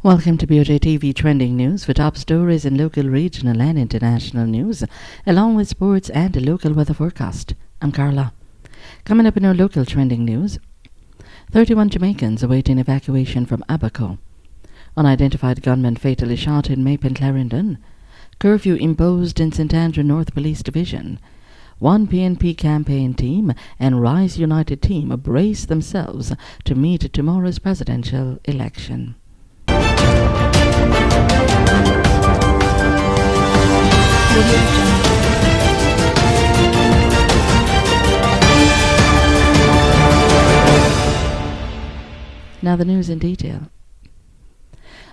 Welcome to BOJTV Trending News for top stories in local, regional and international news, along with sports and a local weather forecast. I'm Carla. Coming up in our local trending news, 31 Jamaicans awaiting evacuation from Abaco. Unidentified gunman fatally shot in Maple Clarendon. Curfew imposed in St. Andrew North Police Division. One PNP campaign team and Rise United team brace themselves to meet tomorrow's presidential election. Now the news in detail.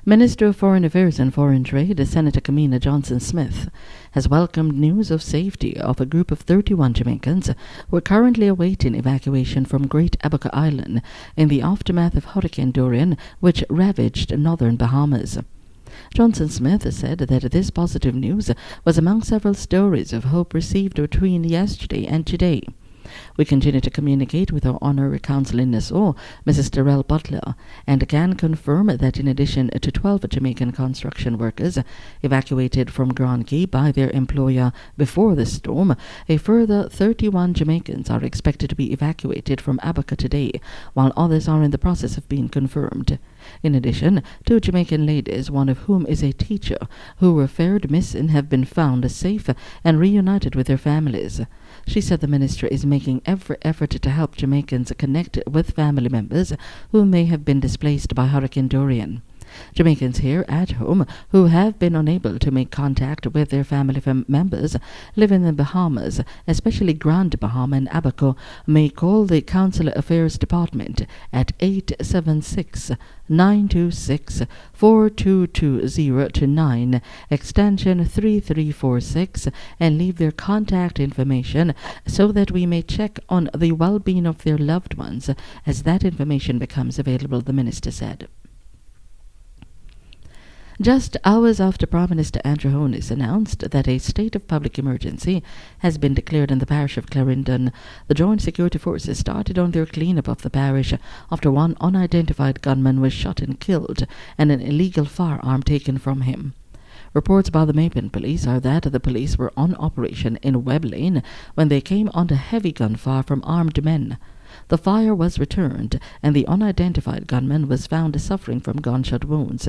Minister of Foreign Affairs and Foreign Trade, Senator Kamina Johnson-Smith, has welcomed news of safety of a group of 31 Jamaicans who are currently awaiting evacuation from Great Abaco Island in the aftermath of Hurricane Dorian, which ravaged northern Bahamas. Johnson-Smith said that this positive news was among several stories of hope received between yesterday and today. We continue to communicate with our Honorary Counsel in Nassau, Mrs. Terrell Butler, and can confirm that in addition to 12 Jamaican construction workers evacuated from Grand Key by their employer before the storm, a further 31 Jamaicans are expected to be evacuated from Abaco today, while others are in the process of being confirmed. In addition, 2 Jamaican ladies, one of whom is a teacher, who were feared missing, have been found safe and reunited with their families. She said the minister is making every effort to help Jamaicans connect with family members who may have been displaced by Hurricane Dorian. Jamaicans here at home who have been unable to make contact with their family members living in the Bahamas, especially Grand Bahama and Abaco, may call the Consular Affairs Department at 876-926-4220-9, extension 3346, and leave their contact information so that we may check on the well-being of their loved ones as that information becomes available, the minister said. Just hours after Prime Minister Andrew Holness announced that a state of public emergency has been declared in the parish of Clarendon, the Joint Security Forces started on their cleanup of the parish after one unidentified gunman was shot and killed and an illegal firearm taken from him. Reports by the Maple Police are that the police were on operation in Webb Lane when they came under heavy gunfire from armed men. The fire was returned, and the unidentified gunman was found suffering from gunshot wounds.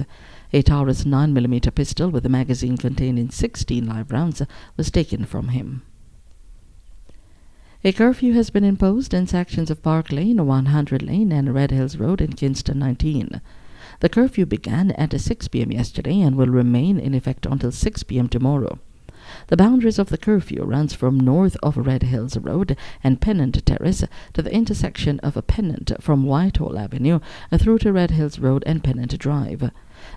A Taurus 9mm pistol with a magazine containing 16 live rounds was taken from him. A curfew has been imposed in sections of Park Lane, 100 Lane, and Red Hills Road in Kingston 19. The curfew began at 6 p.m. yesterday and will remain in effect until 6 p.m. tomorrow. The boundaries of the curfew runs from north of Red Hills Road and Pennant Terrace to the intersection of Pennant from Whitehall Avenue through to Red Hills Road and Pennant Drive.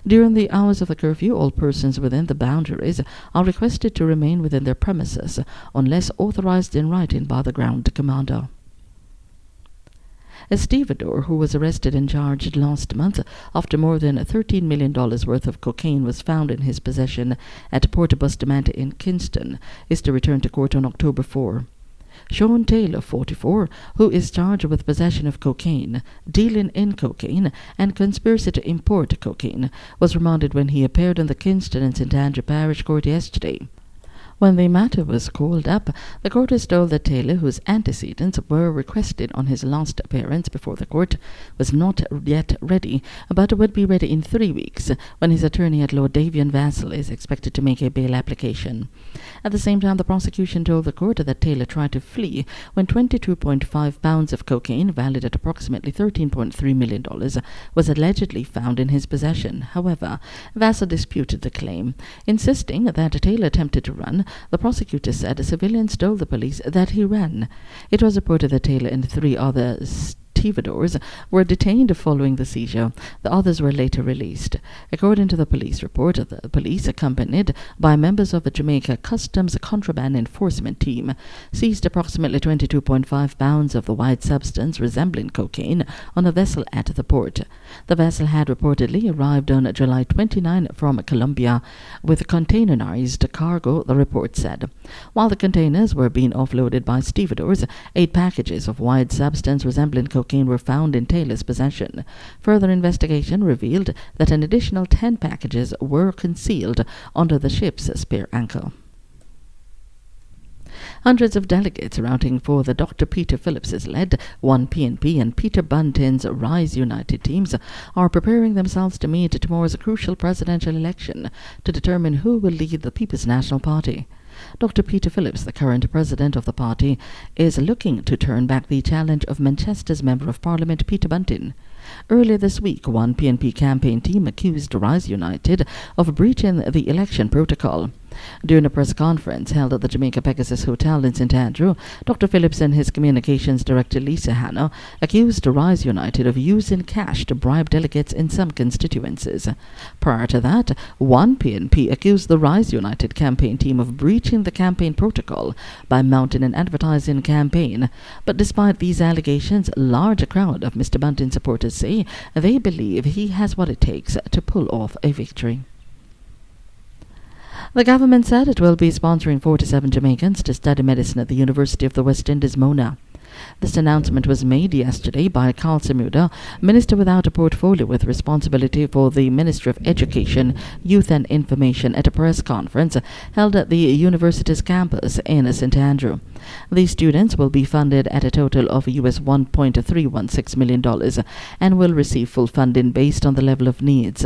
During the hours of the curfew, all persons within the boundaries are requested to remain within their premises unless authorized in writing by the ground commander. A stevedore who was arrested and charged last month after more than $13 million worth of cocaine was found in his possession at Port Bustamante in Kingston is to return to court on October 4. Sean Tailor, 44, who is charged with possession of cocaine, dealing in cocaine, and conspiracy to import cocaine, was remanded when he appeared in the Kingston and St. Andrew Parish Court yesterday. When the matter was called up, the court is told that Tailor, whose antecedents were requested on his last appearance before the court, was not yet ready, but would be ready in 3 weeks, when his attorney at law Davian Vassell is expected to make a bail application. At the same time, the prosecution told the court that Tailor tried to flee when 22.5 pounds of cocaine, valued at approximately $13.3 million, was allegedly found in his possession. However, Vassell disputed the claim, insisting that Tailor attempted to run. The prosecutor said civilians told the police that he ran. It was reported that Tailor and 3 other stevedores were detained following the seizure. The others were later released. According to the police report, the police, accompanied by members of a Jamaica Customs Contraband Enforcement team, seized approximately 22.5 pounds of the white substance resembling cocaine on a vessel at the port. The vessel had reportedly arrived on July 29 from Colombia with containerized cargo, the report said. While the containers were being offloaded by stevedores, 8 packages of white substance resembling cocaine cocaine were found in Tailor's possession. Further investigation revealed that an additional 10 packages were concealed under the ship's spare anchor. Hundreds of delegates routing for the Dr. Peter Phillips' led One PNP and Peter Buntin's Rise United teams are preparing themselves to meet tomorrow's crucial presidential election to determine who will lead the People's National Party. Dr. Peter Phillips, the current president of the party, is looking to turn back the challenge of Manchester's Member of Parliament Peter Buntin. Earlier this week, One PNP campaign team accused Rise United of breaching the election protocol. During a press conference held at the Jamaica Pegasus Hotel in St. Andrew, Dr. Phillips and his communications director Lisa Hanna accused Rise United of using cash to bribe delegates in some constituencies. Prior to that, One PNP accused the Rise United campaign team of breaching the campaign protocol by mounting an advertising campaign. But despite these allegations, a large crowd of Mr. Buntin supporters say they believe he has what it takes to pull off a victory. The government said it will be sponsoring 47 Jamaicans to study medicine at the University of the West Indies, Mona. This announcement was made yesterday by Carl Samuda, minister without a portfolio with responsibility for the Ministry of Education, Youth and Information, at a press conference held at the university's campus in St. Andrew. The students will be funded at a total of US $1.316 million and will receive full funding based on the level of needs.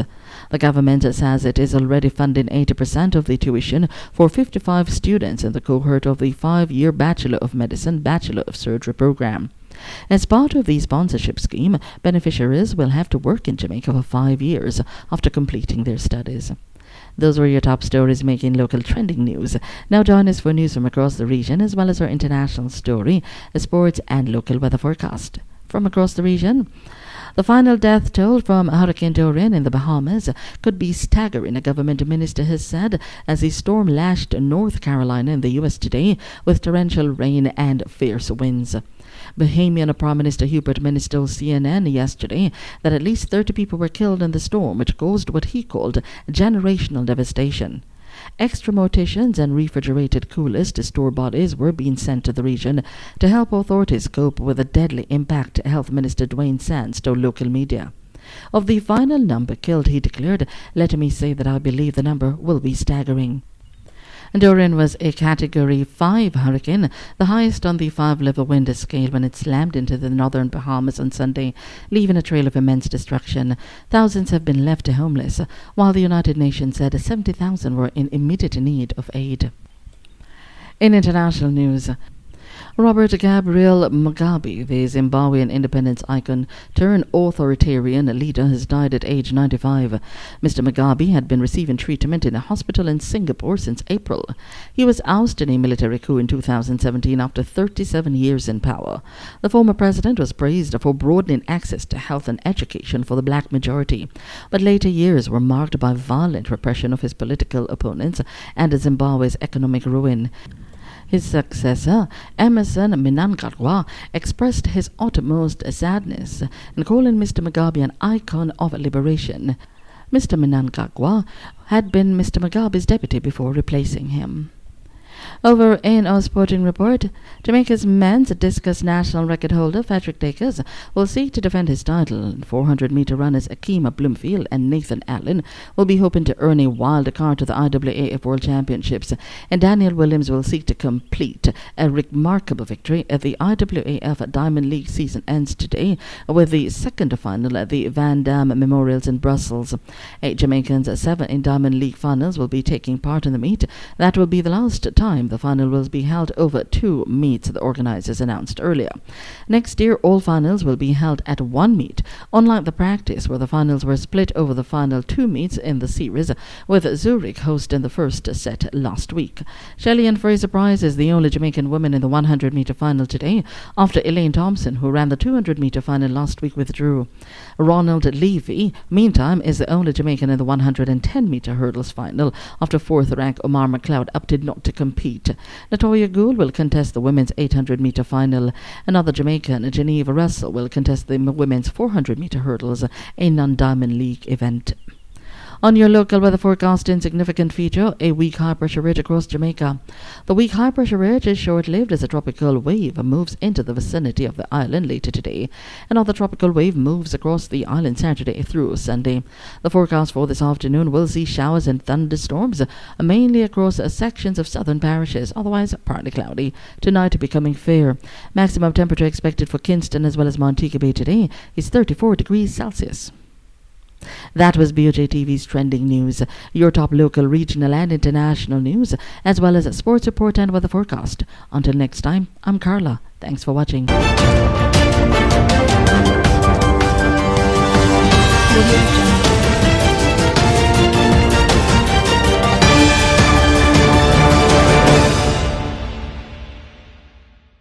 The government says it is already funding 80% of the tuition for 55 students in the cohort of the 5-year Bachelor of Medicine, Bachelor of Surgery program. As part of the sponsorship scheme, beneficiaries will have to work in Jamaica for 5 years after completing their studies. Those were your top stories making local trending news. Now join us for news from across the region as well as our international story, sports and local weather forecast. From across the region, the final death toll from Hurricane Dorian in the Bahamas could be staggering, a government minister has said, as the storm lashed North Carolina in the U.S. today with torrential rain and fierce winds. Bahamian Prime Minister Hubert Minnis told CNN yesterday that at least 30 people were killed in the storm, which caused what he called generational devastation. Extra morticians and refrigerated coolers to store bodies were being sent to the region to help authorities cope with the deadly impact, Health Minister Dwayne Sands told local media. Of the final number killed, he declared, "Let me say that I believe the number will be staggering." Dorian was a Category 5 hurricane, the highest on the 5-level wind scale, when it slammed into the northern Bahamas on Sunday, leaving a trail of immense destruction. Thousands have been left homeless, while the United Nations said 70,000 were in immediate need of aid. In international news, Robert Gabriel Mugabe, the Zimbabwean independence icon turned authoritarian leader, has died at age 95. Mr. Mugabe had been receiving treatment in a hospital in Singapore since April. He was ousted in a military coup in 2017 after 37 years in power. The former president was praised for broadening access to health and education for the black majority, but later years were marked by violent repression of his political opponents and Zimbabwe's economic ruin. His successor, Emmerson Mnangagwa, expressed his utmost sadness in calling Mr. Mugabe an icon of liberation. Mr. Mnangagwa had been Mr. Mugabe's deputy before replacing him. Over in our sporting report, Jamaica's men's discus national record holder Patrick Dacus will seek to defend his title. 400-meter runners Akima Bloomfield and Nathan Allen will be hoping to earn a wild card to the IAAF World Championships, and Daniel Williams will seek to complete a remarkable victory at the IAAF Diamond League season ends today with the second final at the Van Damme Memorials in Brussels. 8 Jamaicans, 7 in Diamond League finals, will be taking part in the meet. That will be the last time the final will be held over 2 meets, the organizers announced earlier. Next year, all finals will be held at 1 meet, unlike the practice where the finals were split over the final 2 meets in the series, with Zurich hosting the first set last week. Shelley-Ann Fraser-Price is the only Jamaican woman in the 100-meter final today, after Elaine Thompson, who ran the 200-meter final last week, withdrew. Ronald Levy, meantime, is the only Jamaican in the 110-meter hurdles final, after 4th rank Omar McLeod opted not to compete. Natoya Gould will contest the women's 800-meter final. Another Jamaican, Geneva Russell, will contest the women's 400-meter hurdles, a non-Diamond League event. On your local weather forecast, insignificant feature, a weak high-pressure ridge across Jamaica. The weak high-pressure ridge is short-lived as a tropical wave moves into the vicinity of the island later today. Another tropical wave moves across the island Saturday through Sunday. The forecast for this afternoon will see showers and thunderstorms, mainly across sections of southern parishes, otherwise partly cloudy. Tonight becoming fair. Maximum temperature expected for Kingston as well as Montego Bay today is 34 degrees Celsius. That was BOJTV's trending news, your top local, regional and international news, as well as a sports report and weather forecast. Until next time, I'm Carla. Thanks for watching.